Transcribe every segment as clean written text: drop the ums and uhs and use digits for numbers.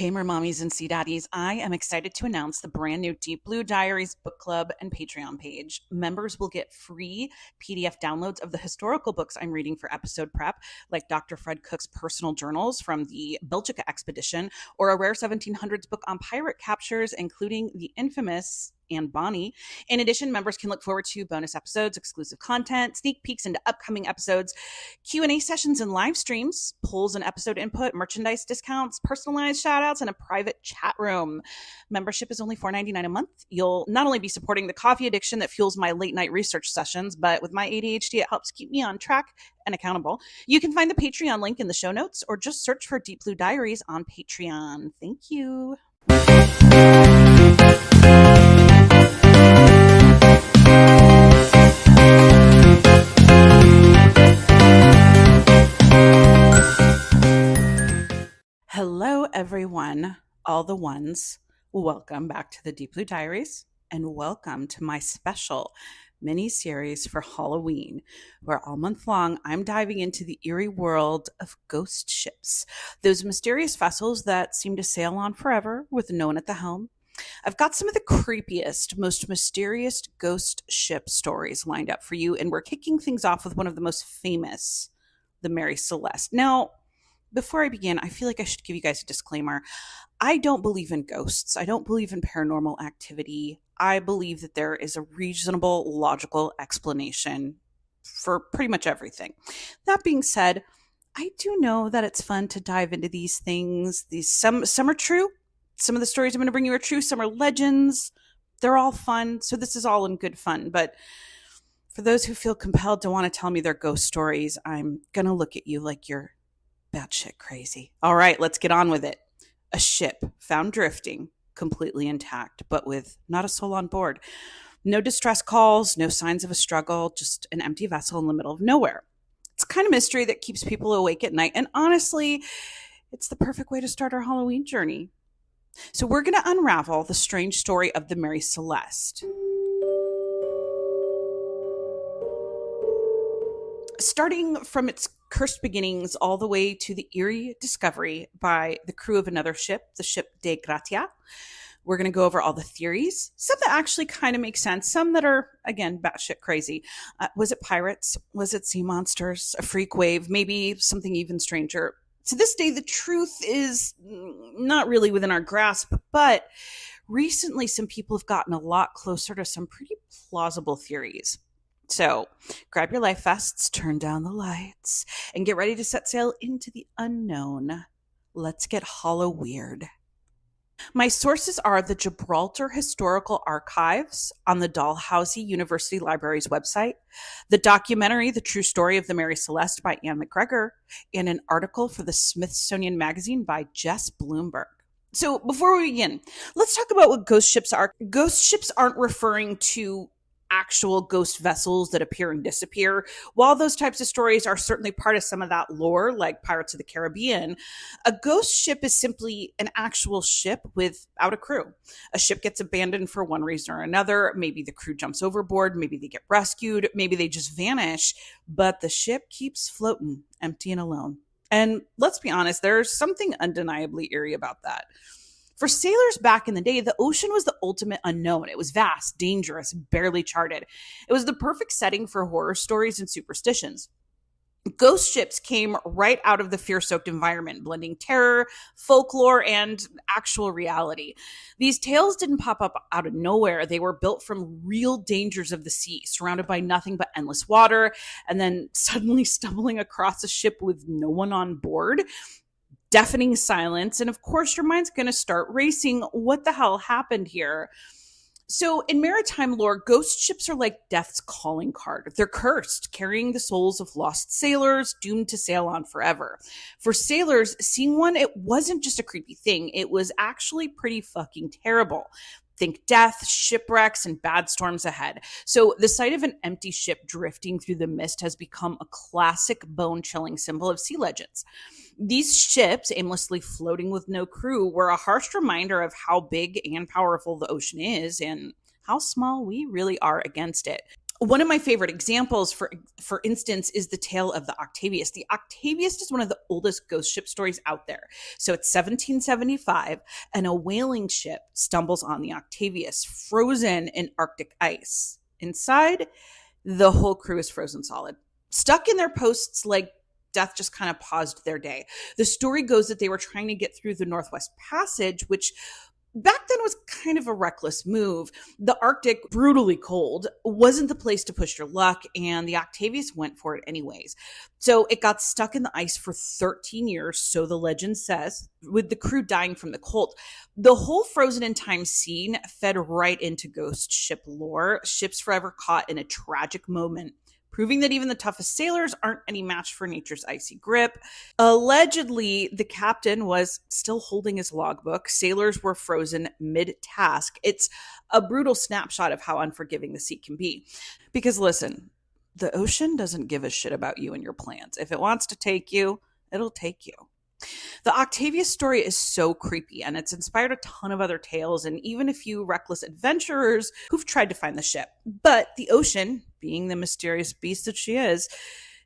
Hey, Mommies and Sea Daddies. I am excited to announce the brand new Boooo Diaries book club and Patreon page. Members will get free PDF downloads of the historical books I'm reading for episode prep, like Dr. Fred Cook's personal journals from the Belgica expedition, or a rare 1700s book on pirate captures, including the infamous Anne Bonny. In addition, members can look forward to bonus episodes, exclusive content, sneak peeks into upcoming episodes, Q&A sessions and live streams, polls and episode input, merchandise discounts, personalized shoutouts, and a private chat room. Membership is only $4.99 a month. You'll not only be supporting the coffee addiction that fuels my late night research sessions, but with my ADHD, it helps keep me on track and accountable. You can find the Patreon link in the show notes or just search for Boooo Diaries on Patreon. Thank you. Hello, everyone, all the ones. Welcome back to the Boooo Diaries, and welcome to my special mini-series for Halloween, where all month long I'm diving into the eerie world of ghost ships, those mysterious vessels that seem to sail on forever with no one at the helm. I've got some of the creepiest, most mysterious ghost ship stories lined up for you, and we're kicking things off with one of the most famous, the Mary Celeste. Now, before I begin, I feel like I should give you guys a disclaimer. I don't believe in ghosts. I don't believe in paranormal activity. I believe that there is a reasonable, logical explanation for pretty much everything. That being said, I do know that it's fun to dive into these things. Some are true. Some of the stories I'm going to bring you are true. Some are legends. They're all fun. So this is all in good fun. But for those who feel compelled to want to tell me their ghost stories, I'm going to look at you like you're batshit crazy. All right, let's get on with it. A ship found drifting, completely intact, but with not a soul on board. No distress calls, no signs of a struggle, just an empty vessel in the middle of nowhere. It's kind of mystery that keeps people awake at night, and honestly, it's the perfect way to start our Halloween journey. So we're going to unravel the strange story of the Mary Celeste. Starting from its cursed beginnings all the way to the eerie discovery by the crew of another ship, the ship De Gratia. We're going to go over all the theories, some that actually kind of make sense, some that are, again, batshit crazy. Was it pirates? Was it sea monsters? A freak wave? Maybe something even stranger? To this day, the truth is not really within our grasp, but recently some people have gotten a lot closer to some pretty plausible theories. So grab your life vests, turn down the lights, and get ready to set sail into the unknown. Let's get hollow weird. My sources are the Gibraltar Historical Archives on the Dalhousie University Library's website, the documentary The True Story of the Mary Celeste by Anne McGregor, and an article for the Smithsonian Magazine by Jess Bloomberg. So before we begin, let's talk about what ghost ships are. Ghost ships aren't referring to actual ghost vessels that appear and disappear. While those types of stories are certainly part of some of that lore, like Pirates of the Caribbean, a ghost ship is simply an actual ship without a crew. A ship gets abandoned for one reason or another. Maybe the crew jumps overboard. Maybe they get rescued. Maybe they just vanish. But the ship keeps floating, empty and alone. And let's be honest, there's something undeniably eerie about that. For sailors back in the day, the ocean was the ultimate unknown. It was vast, dangerous, barely charted. It was the perfect setting for horror stories and superstitions. Ghost ships came right out of the fear-soaked environment, blending terror, folklore, and actual reality. These tales didn't pop up out of nowhere. They were built from real dangers of the sea, surrounded by nothing but endless water, and then suddenly stumbling across a ship with no one on board. Deafening silence, and of course your mind's going to start racing. What the hell happened here? So in maritime lore, ghost ships are like death's calling card. They're cursed, carrying the souls of lost sailors doomed to sail on forever. For sailors, seeing one, it wasn't just a creepy thing. It was actually pretty fucking terrible. Think death, shipwrecks, and bad storms ahead. So the sight of an empty ship drifting through the mist has become a classic bone-chilling symbol of sea legends. These ships, aimlessly floating with no crew, were a harsh reminder of how big and powerful the ocean is and how small we really are against it. One of my favorite examples, for instance, is the tale of the Octavius. The Octavius is one of the oldest ghost ship stories out there. So it's 1775, and a whaling ship stumbles on the Octavius, frozen in Arctic ice. Inside, the whole crew is frozen solid, stuck in their posts like death just kind of paused their day. The story goes that they were trying to get through the Northwest Passage, which back then was kind of a reckless move. The Arctic, brutally cold, wasn't the place to push your luck, and the Octavius went for it anyways. So it got stuck in the ice for 13 years, so the legend says, with the crew dying from the cold. The whole frozen in time scene fed right into ghost ship lore, ships forever caught in a tragic moment, proving that even the toughest sailors aren't any match for nature's icy grip. Allegedly, the captain was still holding his logbook. Sailors were frozen mid-task. It's a brutal snapshot of how unforgiving the sea can be. Because listen, the ocean doesn't give a shit about you and your plans. If it wants to take you, it'll take you. The Octavius story is so creepy, and it's inspired a ton of other tales and even a few reckless adventurers who've tried to find the ship. But the ocean, being the mysterious beast that she is,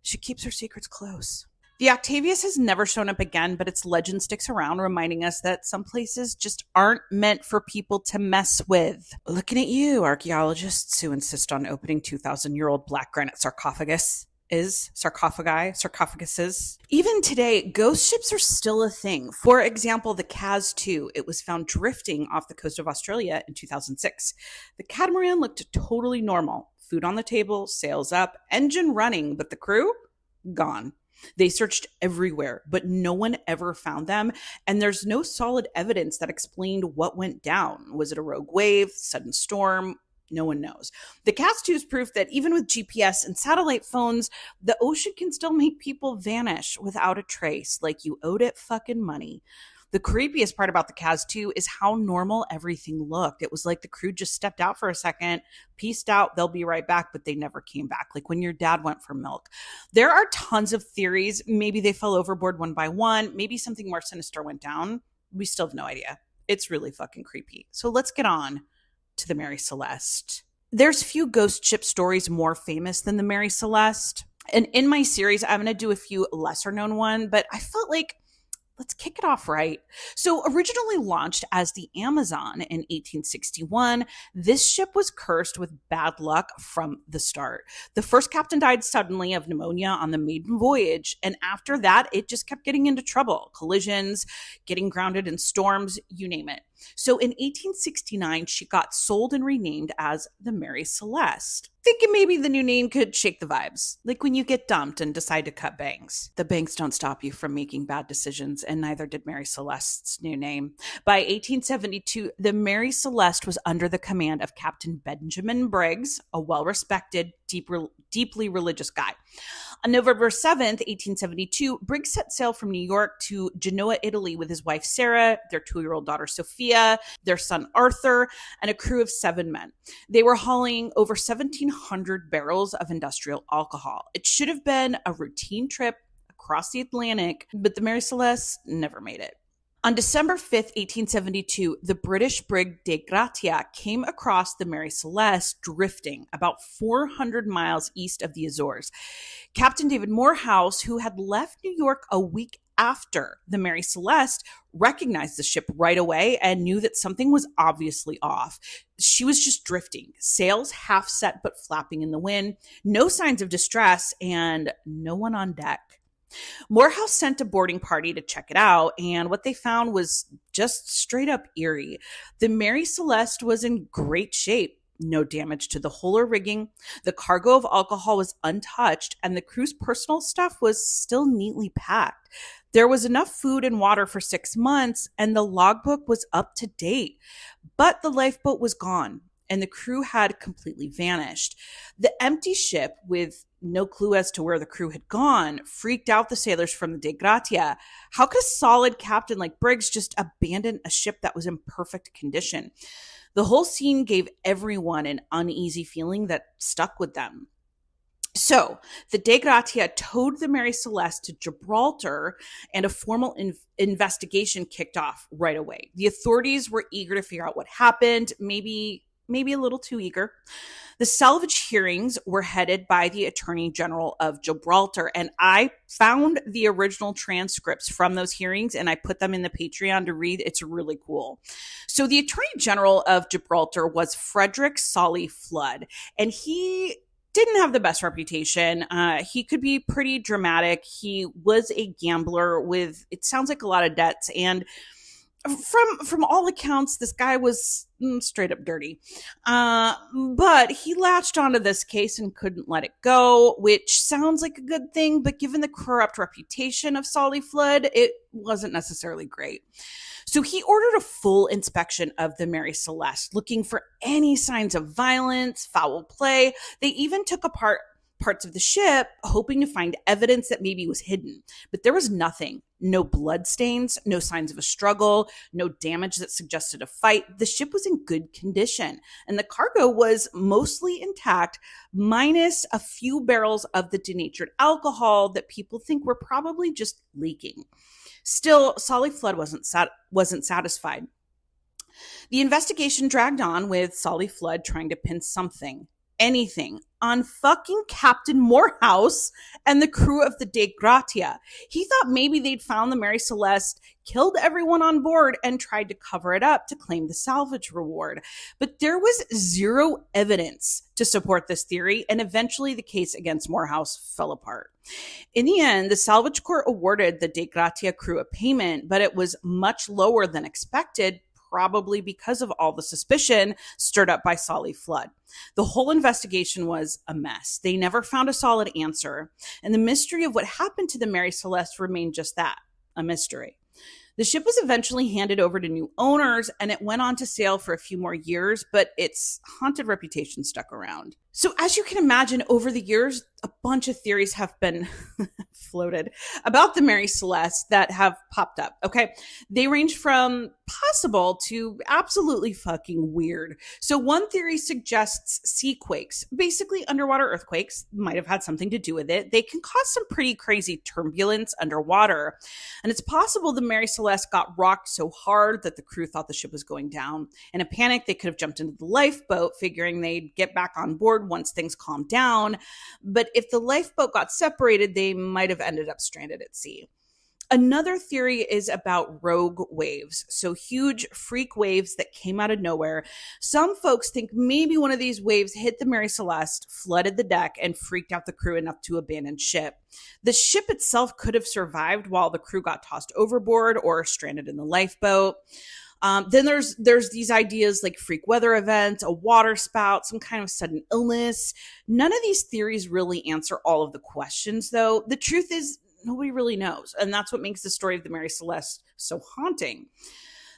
she keeps her secrets close. The Octavius has never shown up again, but its legend sticks around, reminding us that some places just aren't meant for people to mess with. Looking at you, archaeologists who insist on opening 2,000-year-old black granite sarcophaguses. Even today, ghost ships are still a thing. For example, the Kaz 2, it was found drifting off the coast of Australia in 2006. The catamaran looked totally normal. Food on the table, sails up, engine running, but the crew? Gone. They searched everywhere, but no one ever found them, and there's no solid evidence that explained what went down. Was it a rogue wave, sudden storm? No one knows. The Cast 2 is proof that even with GPS and satellite phones, the ocean can still make people vanish without a trace, like you owed it fucking money. The creepiest part about the Cast 2 is how normal everything looked. It was like the crew just stepped out for a second, peaced out, they'll be right back, but they never came back. Like when your dad went for milk. There are tons of theories. Maybe they fell overboard one by one. Maybe something more sinister went down. We still have no idea. It's really fucking creepy. So let's get on to the Mary Celeste. There's few ghost ship stories more famous than the Mary Celeste. And in my series, I'm going to do a few lesser known ones, but I felt like let's kick it off right. So originally launched as the Amazon in 1861, this ship was cursed with bad luck from the start. The first captain died suddenly of pneumonia on the maiden voyage, and after that, it just kept getting into trouble. Collisions, getting grounded in storms, you name it. So in 1869, she got sold and renamed as the Mary Celeste, thinking maybe the new name could shake the vibes, like when you get dumped and decide to cut bangs. The banks don't stop you from making bad decisions, and neither did Mary Celeste's new name. By 1872, the Mary Celeste was under the command of Captain Benjamin Briggs, a well-respected, deeply religious guy. On November 7th, 1872, Briggs set sail from New York to Genoa, Italy with his wife Sarah, their 2-year-old daughter Sophia, their son Arthur, and a crew of 7 men. They were hauling over 1,700 barrels of industrial alcohol. It should have been a routine trip across the Atlantic, but the Mary Celeste never made it. On December 5th, 1872, the British brig De Gratia came across the Mary Celeste drifting about 400 miles east of the Azores. Captain David Morehouse, who had left New York a week after the Mary Celeste, recognized the ship right away and knew that something was obviously off. She was just drifting, sails half set but flapping in the wind, no signs of distress, and no one on deck. Morehouse sent a boarding party to check it out, and what they found was just straight up eerie. The Mary Celeste was in great shape. No damage to the hull or rigging. The cargo of alcohol was untouched, and the crew's personal stuff was still neatly packed. There was enough food and water for 6 months, and the logbook was up to date. But the lifeboat was gone, and the crew had completely vanished. The empty ship, with no clue as to where the crew had gone, freaked out the sailors from the De Gratia. How could a solid captain like Briggs just abandon a ship that was in perfect condition? The whole scene gave everyone an uneasy feeling that stuck with them. So the De Gratia towed the Mary Celeste to Gibraltar, and a formal investigation kicked off right away. The authorities were eager to figure out what happened. Maybe maybe a little too eager. The salvage hearings were headed by the Attorney General of Gibraltar, and I found the original transcripts from those hearings and I put them in the Patreon to read. It's really cool. So the Attorney General of Gibraltar was Frederick Su Flood, and he didn't have the best reputation. He could be pretty dramatic. He was a gambler with, it sounds like, a lot of debts, and from all accounts, this guy was straight up dirty. But he latched onto this case and couldn't let it go, which sounds like a good thing, but given the corrupt reputation of Su Flood, it wasn't necessarily great. So he ordered a full inspection of the Mary Celeste, looking for any signs of violence, foul play. They even took apart parts of the ship, hoping to find evidence that maybe was hidden. But there was nothing. No blood stains, no signs of a struggle, no damage that suggested a fight. The ship was in good condition, and the cargo was mostly intact, minus a few barrels of the denatured alcohol that people think were probably just leaking. Still, Su Flood wasn't satisfied. The investigation dragged on, with Su Flood trying to pin anything, on fucking Captain Morehouse and the crew of the Dei Gratia. He thought maybe they'd found the Mary Celeste, killed everyone on board, and tried to cover it up to claim the salvage reward. But there was zero evidence to support this theory, and eventually the case against Morehouse fell apart. In the end, the salvage court awarded the Dei Gratia crew a payment, but it was much lower than expected, probably because of all the suspicion stirred up by Su Flood. The whole investigation was a mess. They never found a solid answer, and the mystery of what happened to the Mary Celeste remained just that, a mystery. The ship was eventually handed over to new owners, and it went on to sail for a few more years, but its haunted reputation stuck around. So as you can imagine, over the years, a bunch of theories have been floated about the Mary Celeste that have popped up, okay? They range from possible to absolutely fucking weird. So one theory suggests sea quakes, basically underwater earthquakes, might have had something to do with it. They can cause some pretty crazy turbulence underwater. And it's possible the Mary Celeste got rocked so hard that the crew thought the ship was going down. In a panic, they could have jumped into the lifeboat, figuring they'd get back on board once things calmed down. But if the lifeboat got separated, they might have ended up stranded at sea. Another theory is about rogue waves, so huge freak waves that came out of nowhere. Some folks think maybe one of these waves hit the Mary Celeste, flooded the deck, and freaked out the crew enough to abandon ship. The ship itself could have survived while the crew got tossed overboard or stranded in the lifeboat. Then there's these ideas like freak weather events, a water spout, some kind of sudden illness. None of these theories really answer all of the questions, though. The truth is, nobody really knows. And that's what makes the story of the Mary Celeste so haunting.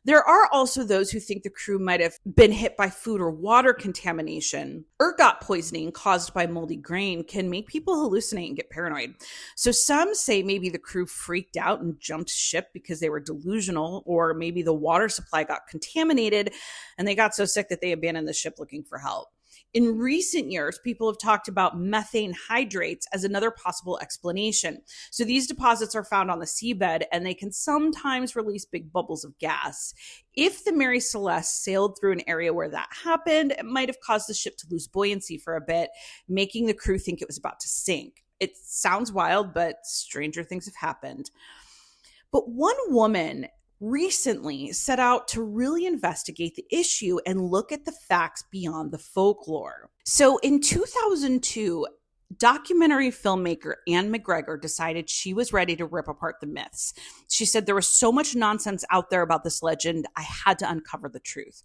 There are also those who think the crew might have been hit by food or water contamination. Ergot poisoning caused by moldy grain can make people hallucinate and get paranoid. So some say maybe the crew freaked out and jumped ship because they were delusional, or maybe the water supply got contaminated and they got so sick that they abandoned the ship looking for help. In recent years, people have talked about methane hydrates as another possible explanation. So these deposits are found on the seabed, and they can sometimes release big bubbles of gas. If the Mary Celeste sailed through an area where that happened, it might have caused the ship to lose buoyancy for a bit, making the crew think it was about to sink. It sounds wild, but stranger things have happened. But one woman recently set out to really investigate the issue and look at the facts beyond the folklore. So in 2002, documentary filmmaker Anne McGregor decided she was ready to rip apart the myths. She said there was so much nonsense out there about this legend, I had to uncover the truth.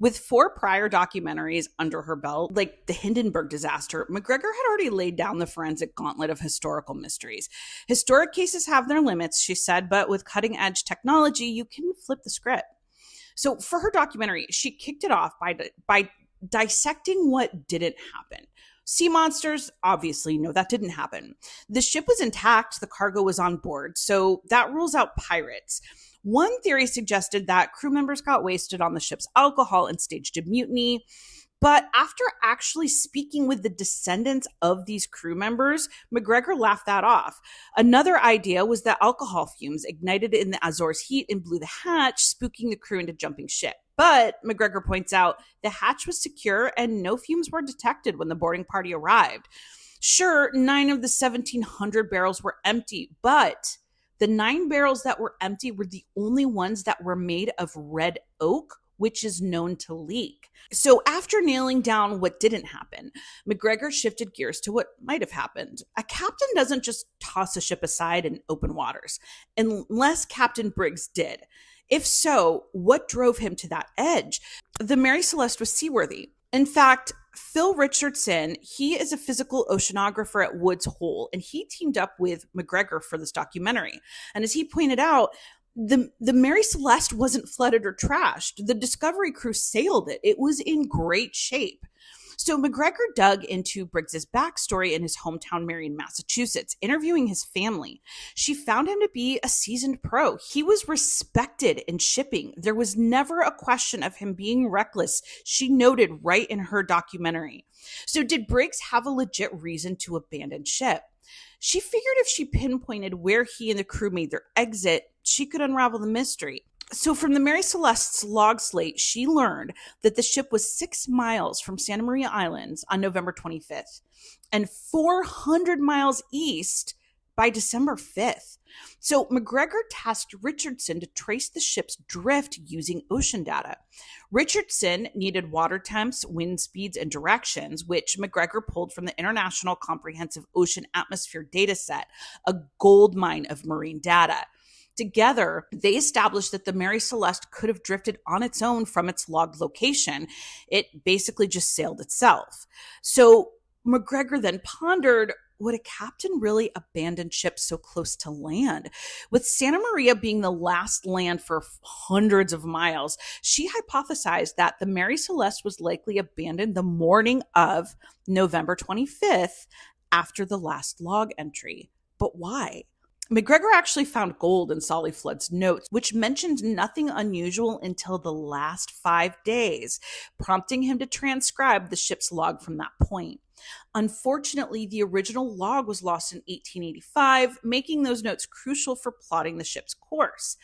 With 4 prior documentaries under her belt, like the Hindenburg disaster, McGregor had already laid down the forensic gauntlet of historical mysteries. Historic cases have their limits, she said, but with cutting-edge technology, you can flip the script. So for her documentary, she kicked it off by dissecting what didn't happen. Sea monsters, obviously, no, that didn't happen. The ship was intact, the cargo was on board, so that rules out pirates. One theory suggested that crew members got wasted on the ship's alcohol and staged a mutiny. But after actually speaking with the descendants of these crew members, McGregor laughed that off. Another idea was that alcohol fumes ignited in the Azores heat and blew the hatch, spooking the crew into jumping ship. But McGregor points out the hatch was secure and no fumes were detected when the boarding party arrived. Sure, 9 of the 1,700 barrels were empty, but the 9 barrels that were empty were the only ones that were made of red oak, which is known to leak. So after nailing down what didn't happen, McGregor shifted gears to what might have happened. A captain doesn't just toss a ship aside in open waters, unless Captain Briggs did. If so, what drove him to that edge? The Mary Celeste was seaworthy. In fact, Phil Richardson, he is a physical oceanographer at Woods Hole, and he teamed up with McGregor for this documentary. And as he pointed out, the Mary Celeste wasn't flooded or trashed. The Discovery crew sailed it. It was in great shape. So McGregor dug into Briggs's backstory in his hometown Marion, Massachusetts, interviewing his family. She found him to be a seasoned pro. He was respected in shipping. There was never a question of him being reckless, she noted right in her documentary. So did Briggs have a legit reason to abandon ship? She figured if she pinpointed where he and the crew made their exit, she could unravel the mystery. So from the Mary Celeste's log slate, she learned that the ship was 6 miles from Santa Maria Islands on November 25th and 400 miles east by December 5th. So McGregor tasked Richardson to trace the ship's drift using ocean data. Richardson needed water temps, wind speeds, and directions, which McGregor pulled from the International Comprehensive Ocean Atmosphere Dataset, a goldmine of marine data. Together, they established that the Mary Celeste could have drifted on its own from its logged location. It basically just sailed itself. So McGregor then pondered, would a captain really abandon ships so close to land? With Santa Maria being the last land for hundreds of miles, she hypothesized that the Mary Celeste was likely abandoned the morning of November 25th after the last log entry. But why? McGregor actually found gold in Su Flood's notes, which mentioned nothing unusual until the last 5 days, prompting him to transcribe the ship's log from that point. Unfortunately, the original log was lost in 1885, making those notes crucial for plotting the ship's course.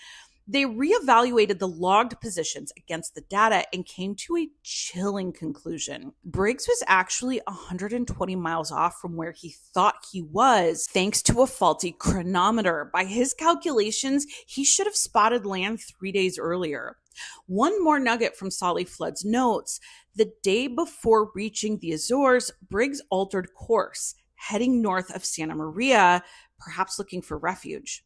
They reevaluated the logged positions against the data and came to a chilling conclusion. Briggs was actually 120 miles off from where he thought he was, thanks to a faulty chronometer. By his calculations, he should have spotted land 3 days earlier. One more nugget from Su Flood's notes. The day before reaching the Azores, Briggs altered course, heading north of Santa Maria, perhaps looking for refuge.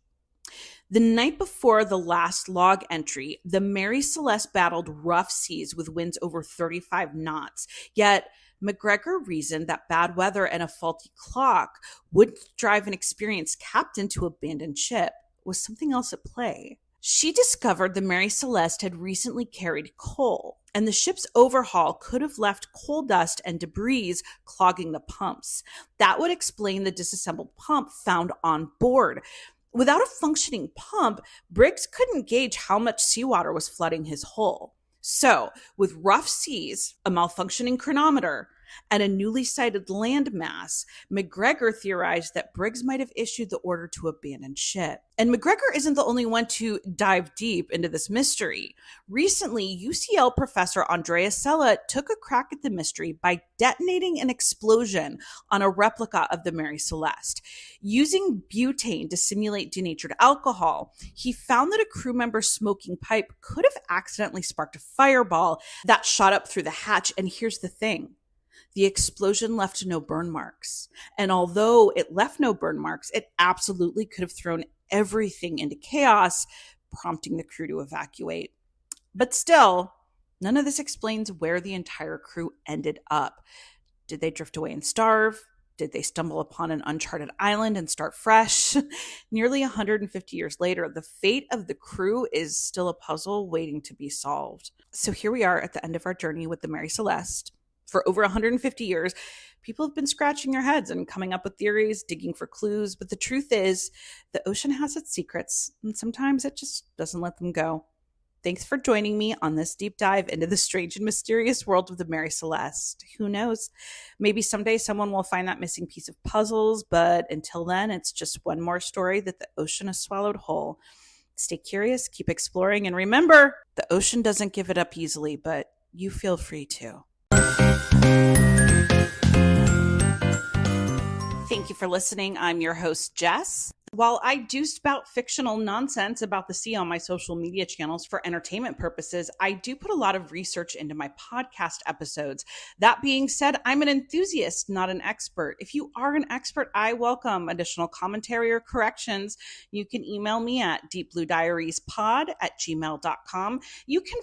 The night before the last log entry, the Mary Celeste battled rough seas with winds over 35 knots. Yet, McGregor reasoned that bad weather and a faulty clock wouldn't drive an experienced captain to abandon ship. Was something else at play? She discovered the Mary Celeste had recently carried coal, and the ship's overhaul could have left coal dust and debris clogging the pumps. That would explain the disassembled pump found on board. Without a functioning pump, Briggs couldn't gauge how much seawater was flooding his hull. So, with rough seas, a malfunctioning chronometer, and a newly sighted landmass, McGregor theorized that Briggs might have issued the order to abandon ship. And McGregor isn't the only one to dive deep into this mystery. Recently, UCL professor Andrea Sella took a crack at the mystery by detonating an explosion on a replica of the Mary Celeste. Using butane to simulate denatured alcohol, he found that a crew member's smoking pipe could have accidentally sparked a fireball that shot up through the hatch. And here's the thing. The explosion left no burn marks. And although it left no burn marks, it absolutely could have thrown everything into chaos, prompting the crew to evacuate. But still, none of this explains where the entire crew ended up. Did they drift away and starve? Did they stumble upon an uncharted island and start fresh? Nearly 150 years later, the fate of the crew is still a puzzle waiting to be solved. So here we are at the end of our journey with the Mary Celeste. For over 150 years, people have been scratching their heads and coming up with theories, digging for clues. But the truth is, the ocean has its secrets, and sometimes it just doesn't let them go. Thanks for joining me on this deep dive into the strange and mysterious world of the Mary Celeste. Who knows? Maybe someday someone will find that missing piece of puzzles, but until then, it's just one more story that the ocean has swallowed whole. Stay curious, keep exploring, and remember, the ocean doesn't give it up easily, but you feel free to. Thank you for listening. I'm your host, Jess. While I do spout fictional nonsense about the sea on my social media channels for entertainment purposes, I do put a lot of research into my podcast episodes. That being said, I'm an enthusiast, not an expert. If you are an expert, I welcome additional commentary or corrections. You can email me at deepbluediariespod@gmail.com. You can